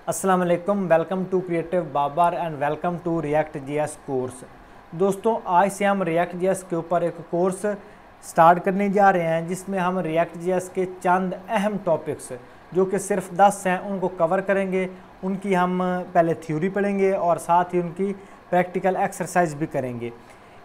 अस्सलाम वालेकुम, welcome to creative Babar and welcome to React JS course. दोस्तों, आज से हम रिएक्ट जीएस के ऊपर एक कोर्स स्टार्ट करने जा रहे हैं जिसमें हम रिएक्ट जीएस के चंद अहम टॉपिक्स जो कि सिर्फ 10 हैं उनको कवर करेंगे। उनकी हम पहले थ्योरी पढ़ेंगे और साथ ही उनकी प्रैक्टिकल एक्सरसाइज भी करेंगे।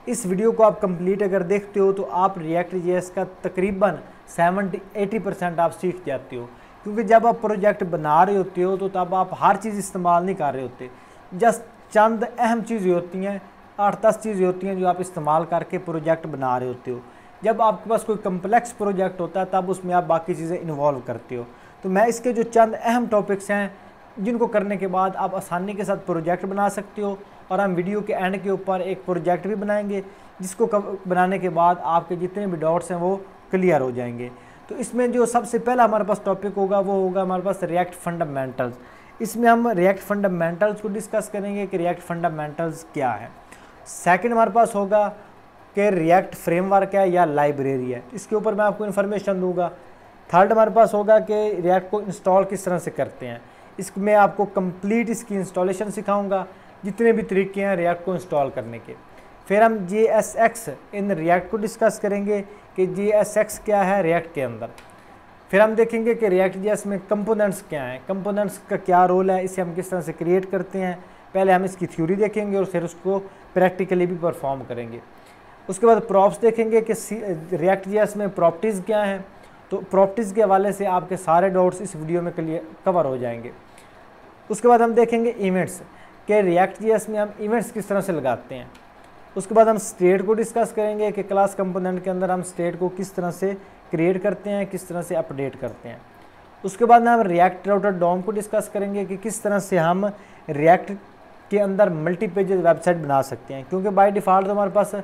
इस वीडियो को आप कंप्लीट अगर देखते हो तो आप रिएक्ट जीएस का तकरीबन 70-80% आप सीख जाते हो, क्योंकि जब आप प्रोजेक्ट बना रहे होते हो तो तब आप हर चीज़ इस्तेमाल नहीं कर रहे होते। जस्ट चंद अहम चीज़ें होती हैं, 8-10 चीज़ें होती हैं जो आप इस्तेमाल करके प्रोजेक्ट बना रहे होते हो। जब आपके पास कोई कम्प्लेक्स प्रोजेक्ट होता है तब उसमें आप बाकी चीज़ें इन्वॉल्व करते हो। तो मैं इसके जो चंद अहम टॉपिक्स हैं जिनको करने के बाद आप आसानी के साथ प्रोजेक्ट बना सकते हो, और हम वीडियो के एंड के ऊपर एक प्रोजेक्ट भी बनाएंगे जिसको बनाने के बाद आपके जितने भी डाउट्स हैं वो क्लियर हो जाएंगे। तो इसमें जो सबसे पहला हमारे पास टॉपिक होगा वो होगा हमारे पास रिएक्ट फंडामेंटल्स। इसमें हम रिएक्ट फंडामेंटल्स को डिस्कस करेंगे कि रिएक्ट फंडामेंटल्स क्या है। सेकंड हमारे पास होगा कि रिएक्ट फ्रेमवर्क है या लाइब्रेरी है, इसके ऊपर मैं आपको इन्फॉर्मेशन दूंगा। थर्ड हमारे पास होगा कि रिएक्ट को इंस्टॉल किस तरह से करते हैं, इसमें आपको कंप्लीट इसकी इंस्टॉलेशन सिखाऊंगा, जितने भी तरीके हैं रिएक्ट को इंस्टॉल करने के। फिर हम JSX इन रिएक्ट को डिस्कस करेंगे कि JSX क्या है रिएक्ट के अंदर। फिर हम देखेंगे कि रिएक्ट जेएस में कंपोनेंट्स क्या हैं, कंपोनेंट्स का क्या रोल है, इसे हम किस तरह से क्रिएट करते हैं। पहले हम इसकी थ्योरी देखेंगे और फिर उसको प्रैक्टिकली भी परफॉर्म करेंगे। उसके बाद प्रॉप्स देखेंगे कि रिएक्ट जेएस में प्रॉपर्टीज़ क्या हैं। तो प्रॉपर्टीज़ के हवाले से आपके सारे डाउट्स इस वीडियो में क्लियर कवर हो जाएंगे। उसके बाद हम देखेंगे इवेंट्स कि रिएक्ट जेएस में हम इवेंट्स किस तरह से लगाते हैं। उसके बाद हम स्टेट को डिस्कस करेंगे कि क्लास कंपोनेंट के अंदर हम स्टेट को किस तरह से क्रिएट करते हैं, किस तरह से अपडेट करते हैं। उसके बाद हम रिएक्ट राउटर डॉम को डिस्कस करेंगे कि किस तरह से हम रिएक्ट के अंदर मल्टी पेजेस वेबसाइट बना सकते हैं, क्योंकि बाय डिफ़ॉल्ट तो हमारे पास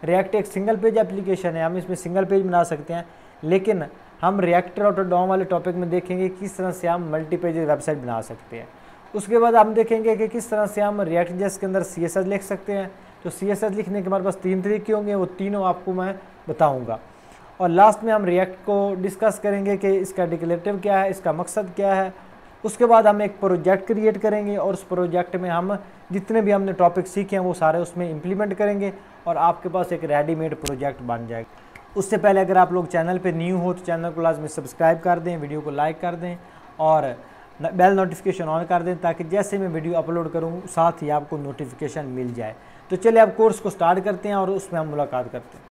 रिएक्ट एक सिंगल पेज एप्लीकेशन है, हम इसमें सिंगल पेज बना सकते हैं। लेकिन हम रिएक्ट राउटर डॉम वाले टॉपिक में देखेंगे किस तरह से हम मल्टी पेजेस वेबसाइट बना सकते हैं। उसके बाद हम देखेंगे कि किस तरह से हम रिएक्ट जेएस के अंदर CSS लिख सकते हैं। तो CSS लिखने के हमारे पास 3 तरीके होंगे, वो तीनों आपको मैं बताऊंगा। और लास्ट में हम रिएक्ट को डिस्कस करेंगे कि इसका डिक्लेरेटिव क्या है, इसका मकसद क्या है। उसके बाद हम एक प्रोजेक्ट क्रिएट करेंगे और उस प्रोजेक्ट में हम जितने भी हमने टॉपिक सीखे हैं वो सारे उसमें इम्प्लीमेंट करेंगे और आपके पास एक रेडीमेड प्रोजेक्ट बन जाएगा। उससे पहले अगर आप लोग चैनल पर न्यू हो तो चैनल को लाजमी सब्सक्राइब कर दें, वीडियो को लाइक कर दें और बेल नोटिफिकेशन ऑन कर दें, ताकि जैसे मैं वीडियो अपलोड करूँ साथ ही आपको नोटिफिकेशन मिल जाए। तो चलिए अब कोर्स को स्टार्ट करते हैं और उसमें हम मुलाकात करते हैं।